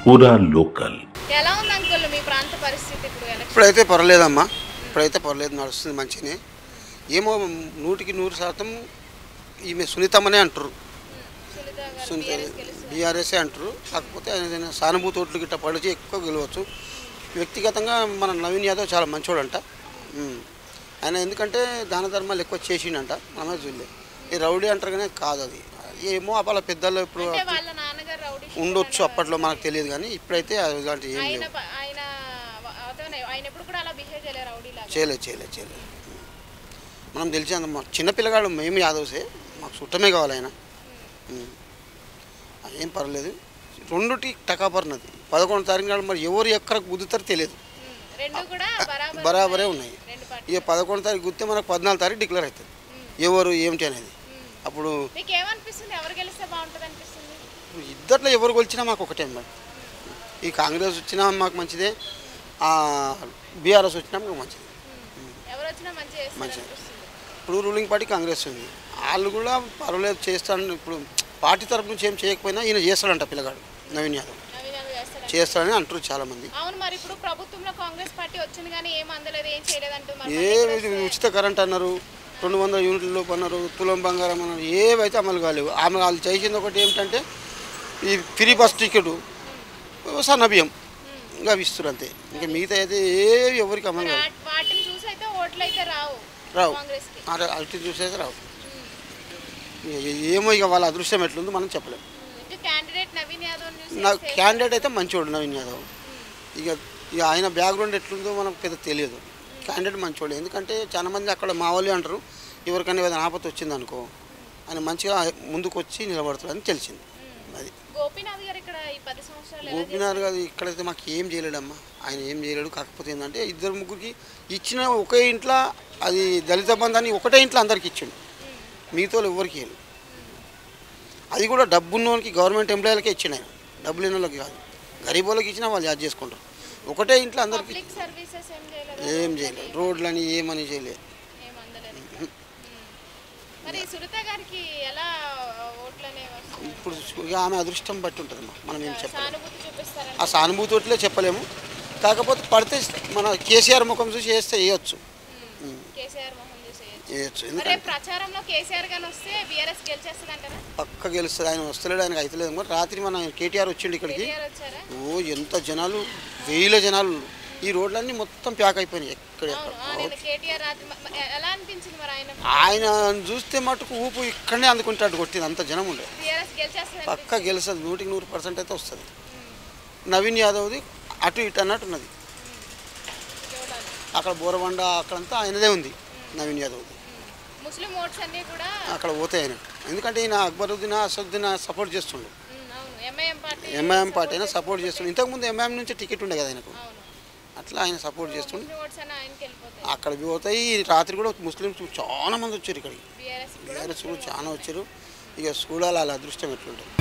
పూరా లోకల్. ఎలా ఉంది అంకుల్ మీ ప్రాంత పరిస్థితి ఇప్పుడు? ఇప్పుడైతే పర్లేదమ్మా, ఇప్పుడైతే పర్లేదు, నడుస్తుంది మంచిగానే. ఏమో 100% ఈమె సునీతమ్మనే అంటారు, సునీత బీఆర్ఎస్ఏ అంటారు. కాకపోతే ఆయన సానుభూతి ఓట్లు గిట్ట పడిచి ఎక్కువ గెలవచ్చు. వ్యక్తిగతంగా మన నవీన్ యాదవ్ చాలా మంచోడంట ఆయన, ఎందుకంటే దాన ధర్మాలు ఎక్కువ చేసిండంట. మనమే చూడలేదు. ఈ రౌడీ అంటారు కానీ కాదు, అది ఏమో వాళ్ళ పెద్దలు ఇప్పుడు ఉండొచ్చు, అప్పట్లో మనకు తెలియదు. కానీ ఇప్పుడైతే ఇలాంటి ఏం లేవు. చేయలేదు. మనం తెలిసి చిన్న పిల్లగాడు మేము యాదవ్సే, మాకు చుట్టమే కావాలి ఆయన. ఏం పర్లేదు. రెండుటి టకాపర్నది 11 తారీఖు నాడు మరి ఎవరు ఎక్కడికి గుద్దుతారో తెలియదు, బరాబరే ఉన్నాయి. ఇక 11 తారీఖు గుద్దితే మనకు 14 తారీఖు డిక్లేర్ అవుతుంది ఎవరు ఏమిటి అనేది. అప్పుడు ఇద్దట్లో ఎవరు గెలిచినా మాకు ఒకటే మరి. ఈ కాంగ్రెస్ వచ్చినా మాకు మంచిదే, బీఆర్ఎస్ వచ్చినా మాకు మంచిది. మంచిది. ఇప్పుడు రూలింగ్ పార్టీ కాంగ్రెస్ ఉంది, వాళ్ళు కూడా పర్వాలేదు చేస్తాను. ఇప్పుడు పార్టీ తరపు నుంచి ఏం చేయకపోయినా ఈయన చేస్తాడంట పిల్లగాడు నవీన్ యాదవ్, చేస్తాడని అంటారు చాలా మంది. ఉచిత కరెంట్ అన్నారు, 200 యూనిట్ల లోపు అన్నారు, తులం బంగారం అన్నారు, ఏవైతే అమలు కాలేవు. ఆమె వాళ్ళు చేసింది ఒకటి ఏమిటంటే ఈ ఫ్రీ బస్ టికెట్, సన్నబియ్యం ఇంకా అవి ఇస్తారు అంతే. ఇంకా మిగతా అయితే ఎవరికి అమలు కాదు, రావు. అల్టీ చూసైతే రావు. ఏమో ఇక వాళ్ళ అదృష్టం ఎట్లుందో మనం చెప్పలేము. క్యాండిడేట్ అయితే మంచివాడు నవీన్ యాదవ్. ఇక ఆయన బ్యాక్గ్రౌండ్ ఎట్లుందో మనకు పెద్ద తెలియదు. క్యాండిడేట్ మంచివాడు, ఎందుకంటే చాలా మంది అక్కడ మా వాళ్ళు అంటారు ఎవరికైనా ఏదైనా ఆపత్తి వచ్చింది అనుకో ఆయన మంచిగా ముందుకు వచ్చి నిలబడతాడని తెలిసింది. అది గోపీనాథ్ గారు ఇక్కడైతే మాకు ఏం చేయలేడమ్మా, ఆయన ఏం చేయలేడు. కాకపోతే ఏంటంటే 2-3కి ఇచ్చిన ఒకే ఇంట్లో, అది దళిత బంధాన్ని ఒకటే ఇంట్లో అందరికి ఇచ్చిండు, మిగతా వాళ్ళు ఎవరికి ఇవ్వలేదు. అది కూడా డబ్బున్నోళ్ళకి, గవర్నమెంట్ ఎంప్లాయీలకే ఇచ్చిండు ఆయన, డబ్బులు లేని వాళ్ళకి కాదు. గరీబ్ వాళ్ళకి ఇచ్చినా వాళ్ళు యాడ్ చేసుకుంటారు. ఒకటే ఇంట్లో అందరికి ఏం చేయలేదు, రోడ్లని ఏమని చేయలేదు. ఇప్పుడు ఆమె అదృష్టం బట్టి ఉంటుందమ్మా, మనం ఏం చెప్పలేము. ఆ సానుభూతి ఓట్లే చెప్పలేము. కాకపోతే పడితే మన కేసీఆర్ ముఖం చూసి వేస్తే వేయచ్చు. పక్క గెలుస్తుంది, ఆయన వస్తలేడు, ఆయనకు అవుతలేదు. మరి రాత్రి మన కేటీఆర్ వచ్చిండు ఇక్కడికి, ఎంత జనాలు, 1000 జనాలు. ఈ రోడ్లన్నీ మొత్తం ప్యాక్ అయిపోయినాయి ఎక్కడెక్కడ. ఆయన చూస్తే మటుకు ఊపు ఇక్కడనే అందుకుంటాడు, కొట్టింది అంత జనం ఉండే. పక్క గెలుస్తుంది, 100% అయితే వస్తుంది. నవీన్ యాదవ్ది అటు ఇటు అన్నట్టు ఉన్నది. అక్కడ బోరబండ అక్కడంతా ఆయనదే ఉంది, నవీన్ యాదవ్ది. అక్కడ పోతాయి ఆయన, ఎందుకంటే ఈయన అక్బరుద్దీన్, అసదుద్దీన్ సపోర్ట్ చేస్తుండే, ఎంఐఎం పార్టీ అయినా సపోర్ట్ చేస్తుండే. ఇంతకుముందు ఎంఐఎం నుంచి టికెట్ ఉండే కదా ఆయనకు, అట్లా ఆయన సపోర్ట్ చేస్తుండే. అక్కడ పోతాయి. రాత్రి కూడా ముస్లిమ్స్ చాలా మంది వచ్చారు ఇక్కడికి, బీఆర్ఎస్ కూడా చాలా వచ్చారు. ఇక చూడాలి వాళ్ళ అదృష్టం ఎట్లుంటుంది.